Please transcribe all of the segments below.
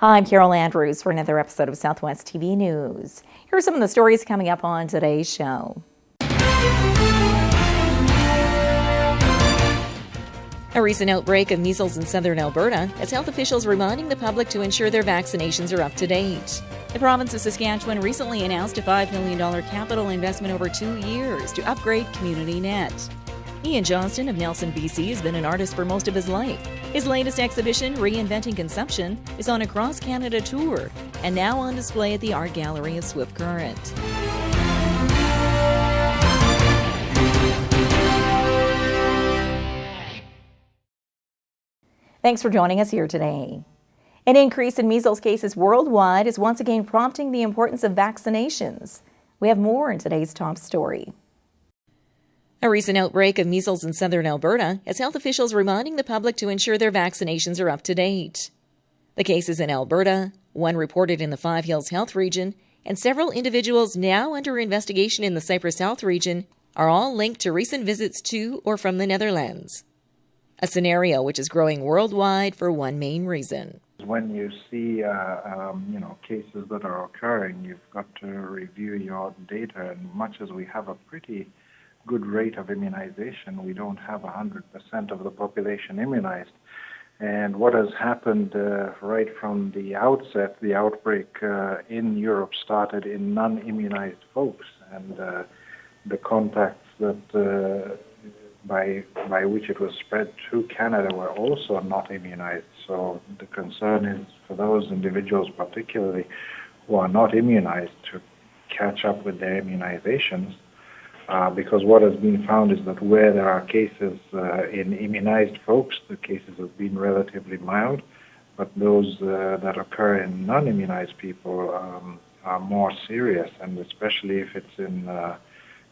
I'm Carol Andrews for another episode of Southwest TV News. Here are some of the stories coming up on today's show. A recent outbreak of measles in southern Alberta has health officials reminding the public to ensure their vaccinations are up to date. The province of Saskatchewan recently announced a $5 million capital investment over 2 years to upgrade CommunityNet. Ian Johnston of Nelson, BC has been an artist for most of his life. His latest exhibition, Reinventing Consumption, is on a cross-Canada tour and now on display at the Art Gallery of Swift Current. Thanks for joining us here today. An increase in measles cases worldwide is once again prompting the importance of vaccinations. We have more in today's top story. A recent outbreak of measles in southern Alberta has health officials reminding the public to ensure their vaccinations are up to date. The cases in Alberta, one reported in the Five Hills Health Region, and several individuals now under investigation in the Cypress Health Region are all linked to recent visits to or from the Netherlands. A scenario which is growing worldwide for one main reason. When you see cases that are occurring, you've got to review your data, and much as we have a pretty good rate of immunization, we don't have 100% of the population immunized. And what has happened right from the outset, the outbreak in Europe started in non-immunized folks, and the contacts that by which it was spread to Canada were also not immunized. So the concern is for those individuals particularly who are not immunized to catch up with their immunizations, because what has been found is that where there are cases in immunized folks, the cases have been relatively mild, but those that occur in non-immunized people are more serious, and especially if it's in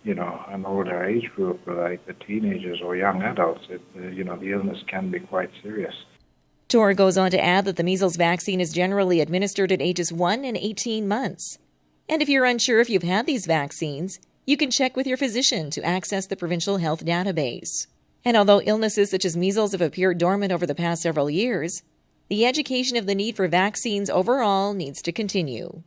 an older age group like the teenagers or young adults, the illness can be quite serious. Tor goes on to add that the measles vaccine is generally administered at ages 1 and 18 months. And if you're unsure if you've had these vaccines, you can check with your physician to access the provincial health database. And although illnesses such as measles have appeared dormant over the past several years, the education of the need for vaccines overall needs to continue.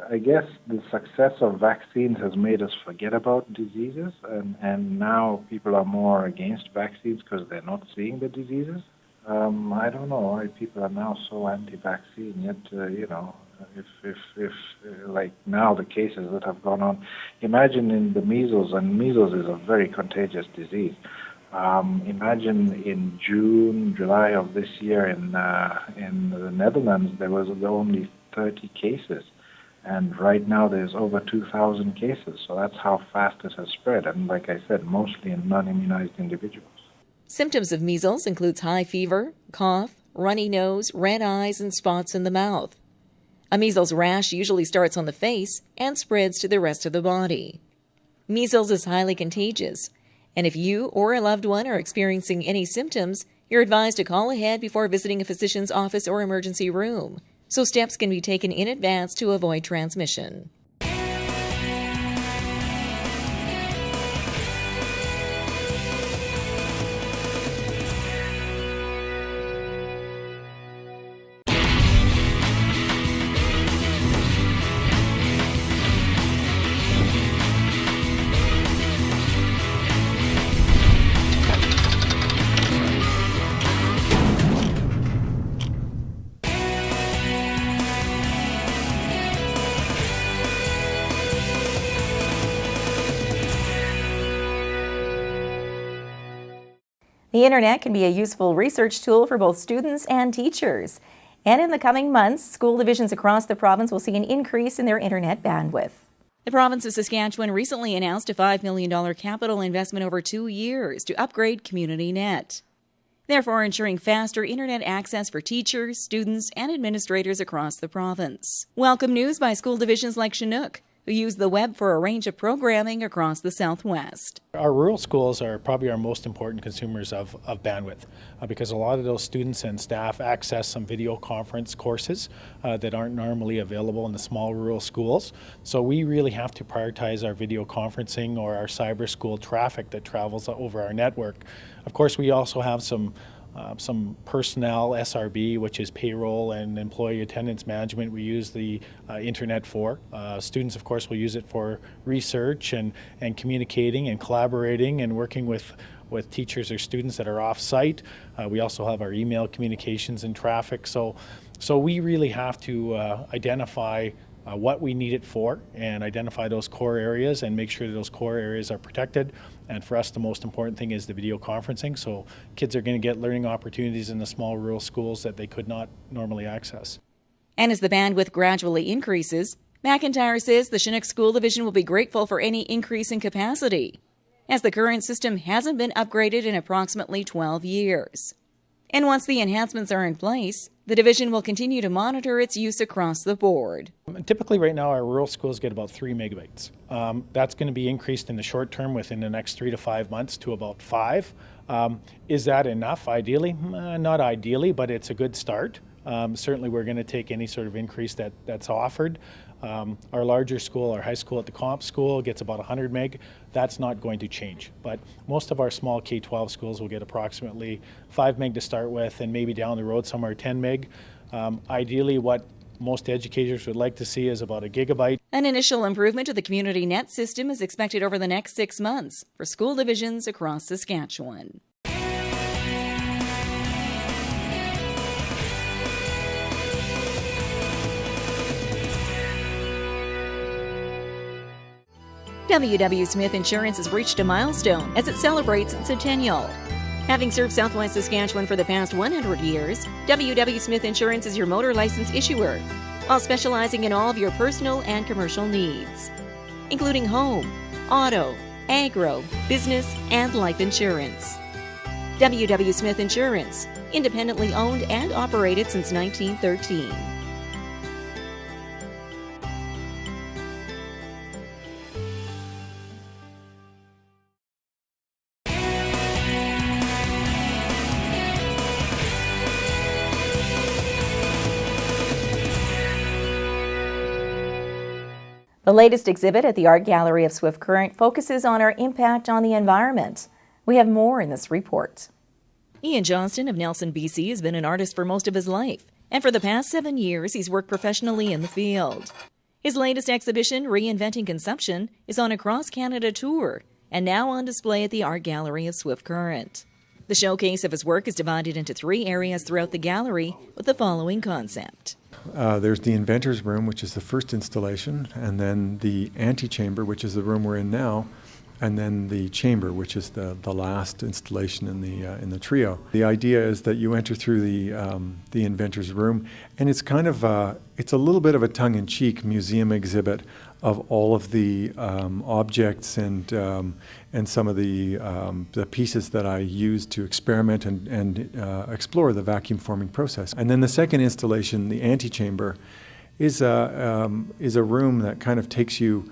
I guess the success of vaccines has made us forget about diseases, and now people are more against vaccines because they're not seeing the diseases. I don't know why people are now so anti-vaccine, yet, if like now the cases that have gone on, imagine in the measles, and measles is a very contagious disease. Imagine in June, July of this year in the Netherlands, there was only 30 cases. And right now there's over 2,000 cases. So that's how fast it has spread. And like I said, mostly in non-immunized individuals. Symptoms of measles includes high fever, cough, runny nose, red eyes, and spots in the mouth. A measles rash usually starts on the face and spreads to the rest of the body. Measles is highly contagious, and if you or a loved one are experiencing any symptoms, you're advised to call ahead before visiting a physician's office or emergency room, so steps can be taken in advance to avoid transmission. The internet can be a useful research tool for both students and teachers. And in the coming months, school divisions across the province will see an increase in their internet bandwidth. The province of Saskatchewan recently announced a $5 million capital investment over 2 years to upgrade CommunityNet, therefore ensuring faster internet access for teachers, students, and administrators across the province. Welcome news by school divisions like Chinook, who use the web for a range of programming across the Southwest. Our rural schools are probably our most important consumers of bandwidth because a lot of those students and staff access some video conference courses that aren't normally available in the small rural schools. So we really have to prioritize our video conferencing or our cyber school traffic that travels over our network. Of course, we also have some some personnel SRB, which is payroll and employee attendance management. We use the internet for. Students, of course, will use it for research and communicating and collaborating and working with teachers or students that are off-site. We also have our email communications and traffic. So we really have to identify what we need it for and identify those core areas and make sure that those core areas are protected. And for us, the most important thing is the video conferencing. So kids are going to get learning opportunities in the small rural schools that they could not normally access. And as the bandwidth gradually increases, McIntyre says the Chinook School Division will be grateful for any increase in capacity, as the current system hasn't been upgraded in approximately 12 years. And once the enhancements are in place, the division will continue to monitor its use across the board. Typically right now our rural schools get about 3 megabytes. That's going to be increased in the short term within the next 3 to 5 months to about 5. Is that enough ideally? Not ideally, but it's a good start. Certainly we're going to take any sort of increase that's offered. Our larger school, our high school at the comp school, gets about 100 meg. That's not going to change. But most of our small K-12 schools will get approximately 5 meg to start with, and maybe down the road somewhere 10 meg. Ideally, what most educators would like to see is about a gigabyte. An initial improvement to the community net system is expected over the next 6 months for school divisions across Saskatchewan. W.W. Smith Insurance has reached a milestone as it celebrates its centennial. Having served Southwest Saskatchewan for the past 100 years, W.W. Smith Insurance is your motor license issuer, while specializing in all of your personal and commercial needs, including home, auto, agro, business, and life insurance. W.W. Smith Insurance, independently owned and operated since 1913. The latest exhibit at the Art Gallery of Swift Current focuses on our impact on the environment. We have more in this report. Ian Johnston of Nelson, BC has been an artist for most of his life, and for the past 7 years he's worked professionally in the field. His latest exhibition, Reinventing Consumption, is on a cross-Canada tour and now on display at the Art Gallery of Swift Current. The showcase of his work is divided into 3 areas throughout the gallery with the following concept. There's the Inventor's Room, which is the first installation, and then the Antechamber, which is the room we're in now, and then the Chamber, which is the last installation in the trio. The idea is that you enter through the Inventor's Room, and it's kind of it's a little bit of a tongue-in-cheek museum exhibit of all of the objects and some of the pieces that I used to experiment and explore the vacuum forming process. And then the second installation, the Antechamber, is a room that kind of takes you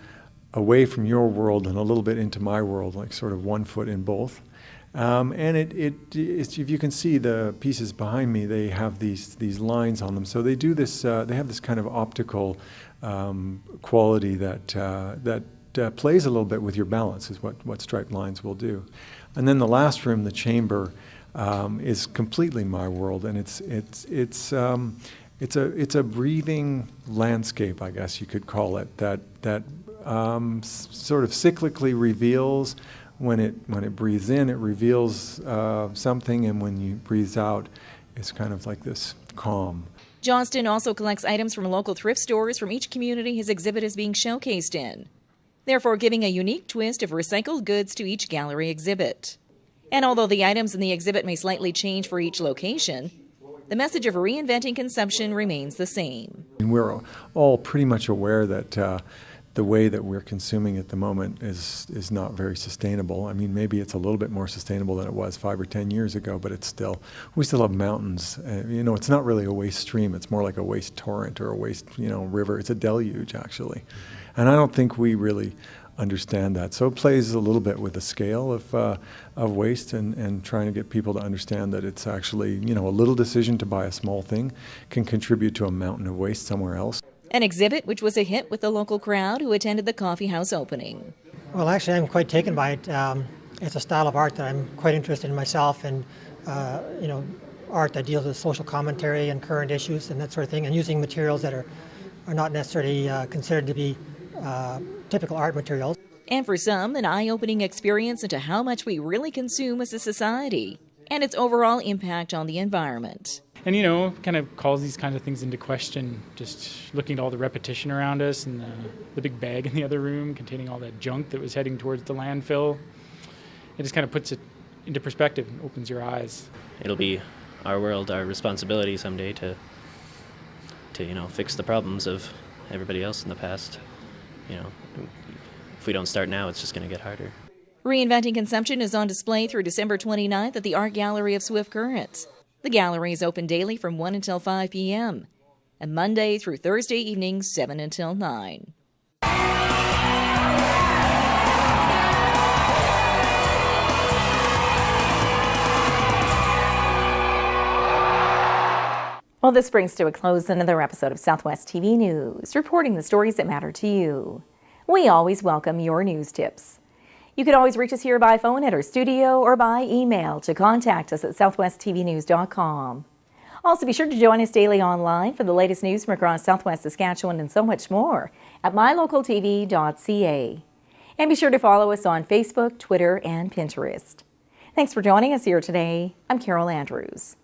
away from your world and a little bit into my world, like sort of 1 foot in both. And it's, if you can see the pieces behind me, they have these lines on them. So they do this. They have this kind of optical quality that plays a little bit with your balance, is what striped lines will do. And then the last room, the Chamber, is completely my world, and it's a breathing landscape, I guess you could call it, that sort of cyclically reveals. When it breathes in, it reveals something, and when you breathe out, it's kind of like this calm. Johnston also collects items from local thrift stores from each community his exhibit is being showcased in, therefore giving a unique twist of recycled goods to each gallery exhibit. And although the items in the exhibit may slightly change for each location, the message of reinventing consumption remains the same. And we're all pretty much aware that the way that we're consuming at the moment is not very sustainable. I mean, maybe it's a little bit more sustainable than it was 5 or 10 years ago, but we still have mountains. It's not really a waste stream. It's more like a waste torrent or a waste, river. It's a deluge, actually. And I don't think we really understand that. So it plays a little bit with the scale of waste and trying to get people to understand that it's actually, a little decision to buy a small thing can contribute to a mountain of waste somewhere else. An exhibit which was a hit with the local crowd who attended the coffee house opening. Well, actually, I'm quite taken by it. It's a style of art that I'm quite interested in myself, and art that deals with social commentary and current issues and that sort of thing, and using materials that are not necessarily considered to be typical art materials. And for some, an eye-opening experience into how much we really consume as a society and its overall impact on the environment. And, kind of calls these kinds of things into question, just looking at all the repetition around us and the big bag in the other room containing all that junk that was heading towards the landfill. It just kind of puts it into perspective and opens your eyes. It'll be our world, our responsibility someday to fix the problems of everybody else in the past. If we don't start now, it's just going to get harder. Reinventing Consumption is on display through December 29th at the Art Gallery of Swift Current. The gallery is open daily from 1 until 5 p.m. and Monday through Thursday evenings 7 until 9. Well, this brings to a close another episode of Southwest TV News, reporting the stories that matter to you. We always welcome your news tips. You can always reach us here by phone at our studio or by email to contact us at southwesttvnews.com. Also, be sure to join us daily online for the latest news from across Southwest Saskatchewan and so much more at mylocaltv.ca. And be sure to follow us on Facebook, Twitter, and Pinterest. Thanks for joining us here today. I'm Carol Andrews.